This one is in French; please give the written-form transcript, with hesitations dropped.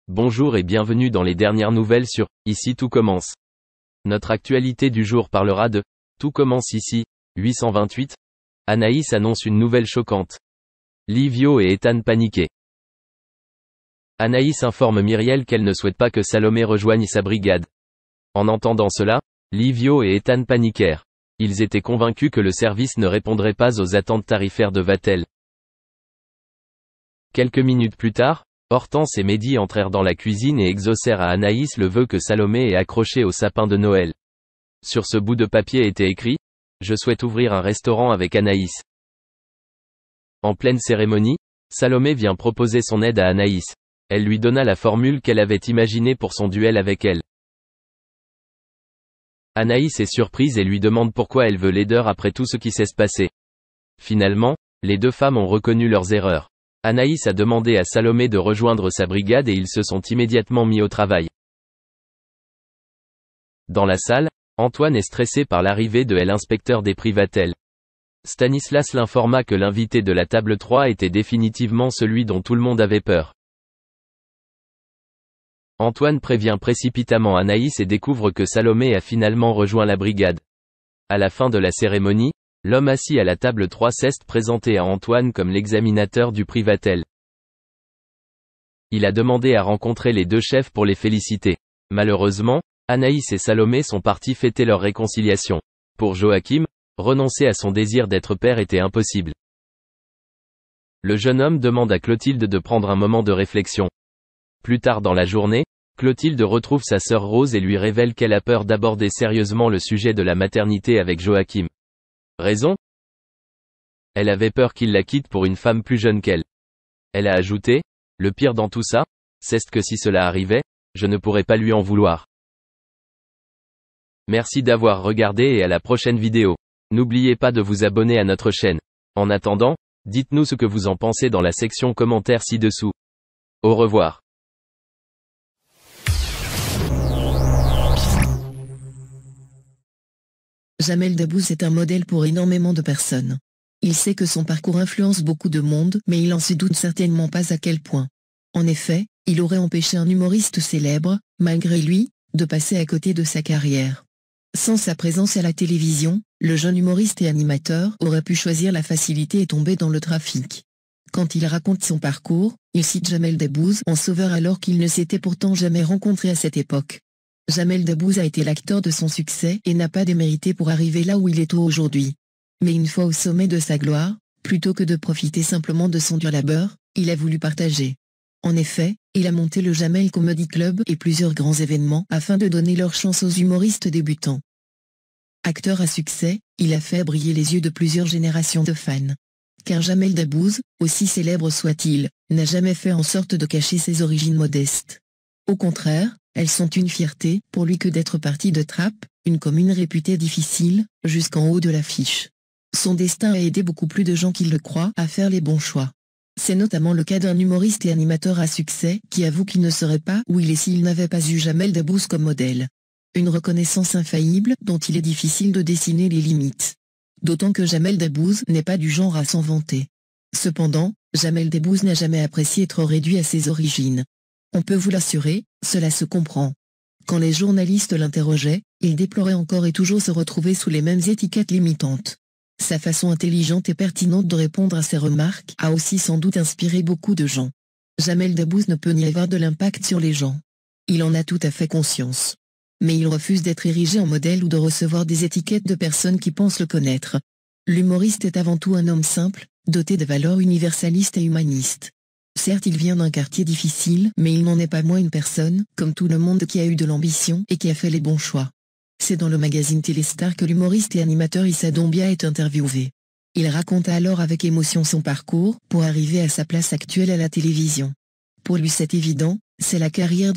Bonjour et bienvenue dans les dernières nouvelles sur « Ici tout commence ». Notre actualité du jour parlera de « Tout commence ici », 828. Anaïs annonce une nouvelle choquante. Livio et Ethan paniqués. Anaïs informe Myriel qu'elle ne souhaite pas que Salomé rejoigne sa brigade. En entendant cela, Livio et Ethan paniquèrent. Ils étaient convaincus que le service ne répondrait pas aux attentes tarifaires de Vatel. Quelques minutes plus tard, Hortense et Mehdi entrèrent dans la cuisine et exaucèrent à Anaïs le vœu que Salomé ait accroché au sapin de Noël. Sur ce bout de papier était écrit « Je souhaite ouvrir un restaurant avec Anaïs ». En pleine cérémonie, Salomé vient proposer son aide à Anaïs. Elle lui donna la formule qu'elle avait imaginée pour son duel avec elle. Anaïs est surprise et lui demande pourquoi elle veut l'aider après tout ce qui s'est passé. Finalement, les deux femmes ont reconnu leurs erreurs. Anaïs a demandé à Salomé de rejoindre sa brigade et ils se sont immédiatement mis au travail. Dans la salle, Antoine est stressé par l'arrivée de l'inspecteur des prix Vatel. Stanislas l'informa que l'invité de la table 3 était définitivement celui dont tout le monde avait peur. Antoine prévient précipitamment Anaïs et découvre que Salomé a finalement rejoint la brigade. À la fin de la cérémonie, l'homme assis à la table 3 s'est présenté à Antoine comme l'examinateur du prix Vatel. Il a demandé à rencontrer les deux chefs pour les féliciter. Malheureusement, Anaïs et Salomé sont partis fêter leur réconciliation. Pour Joachim, renoncer à son désir d'être père était impossible. Le jeune homme demande à Clotilde de prendre un moment de réflexion. Plus tard dans la journée, Clotilde retrouve sa sœur Rose et lui révèle qu'elle a peur d'aborder sérieusement le sujet de la maternité avec Joachim. Raison ? Elle avait peur qu'il la quitte pour une femme plus jeune qu'elle. Elle a ajouté, « Le pire dans tout ça, c'est que si cela arrivait, je ne pourrais pas lui en vouloir. » Merci d'avoir regardé et à la prochaine vidéo. N'oubliez pas de vous abonner à notre chaîne. En attendant, dites-nous ce que vous en pensez dans la section commentaires ci-dessous. Au revoir. Jamel Debbouze est un modèle pour énormément de personnes. Il sait que son parcours influence beaucoup de monde, mais il en se doute certainement pas à quel point. En effet, il aurait empêché un humoriste célèbre, malgré lui, de passer à côté de sa carrière. Sans sa présence à la télévision, le jeune humoriste et animateur aurait pu choisir la facilité et tomber dans le trafic. Quand il raconte son parcours, il cite Jamel Debbouze en sauveur alors qu'il ne s'était pourtant jamais rencontré à cette époque. Jamel Debbouze a été l'acteur de son succès et n'a pas démérité pour arriver là où il est aujourd'hui. Mais une fois au sommet de sa gloire, plutôt que de profiter simplement de son dur labeur, il a voulu partager. En effet, il a monté le Jamel Comedy Club et plusieurs grands événements afin de donner leur chance aux humoristes débutants. Acteur à succès, il a fait briller les yeux de plusieurs générations de fans. Car Jamel Debbouze, aussi célèbre soit-il, n'a jamais fait en sorte de cacher ses origines modestes. Au contraire, elles sont une fierté pour lui que d'être parti de Trappes, une commune réputée difficile, jusqu'en haut de l'affiche. Son destin a aidé beaucoup plus de gens qu'il le croient à faire les bons choix. C'est notamment le cas d'un humoriste et animateur à succès qui avoue qu'il ne serait pas où il est s'il n'avait pas eu Jamel Debbouze comme modèle. Une reconnaissance infaillible dont il est difficile de dessiner les limites. D'autant que Jamel Debbouze n'est pas du genre à s'en vanter. Cependant, Jamel Debbouze n'a jamais apprécié être réduit à ses origines. On peut vous l'assurer, cela se comprend. Quand les journalistes l'interrogeaient, il déplorait encore et toujours se retrouver sous les mêmes étiquettes limitantes. Sa façon intelligente et pertinente de répondre à ces remarques a aussi sans doute inspiré beaucoup de gens. Jamel Debbouze ne peut ni avoir de l'impact sur les gens. Il en a tout à fait conscience. Mais il refuse d'être érigé en modèle ou de recevoir des étiquettes de personnes qui pensent le connaître. L'humoriste est avant tout un homme simple, doté de valeurs universalistes et humanistes. Certes, il vient d'un quartier difficile, mais il n'en est pas moins une personne, comme tout le monde, qui a eu de l'ambition et qui a fait les bons choix. C'est dans le magazine Téléstar que l'humoriste et animateur Issa Doumbia est interviewé. Il raconte alors avec émotion son parcours pour arriver à sa place actuelle à la télévision. Pour lui c'est évident, c'est la carrière de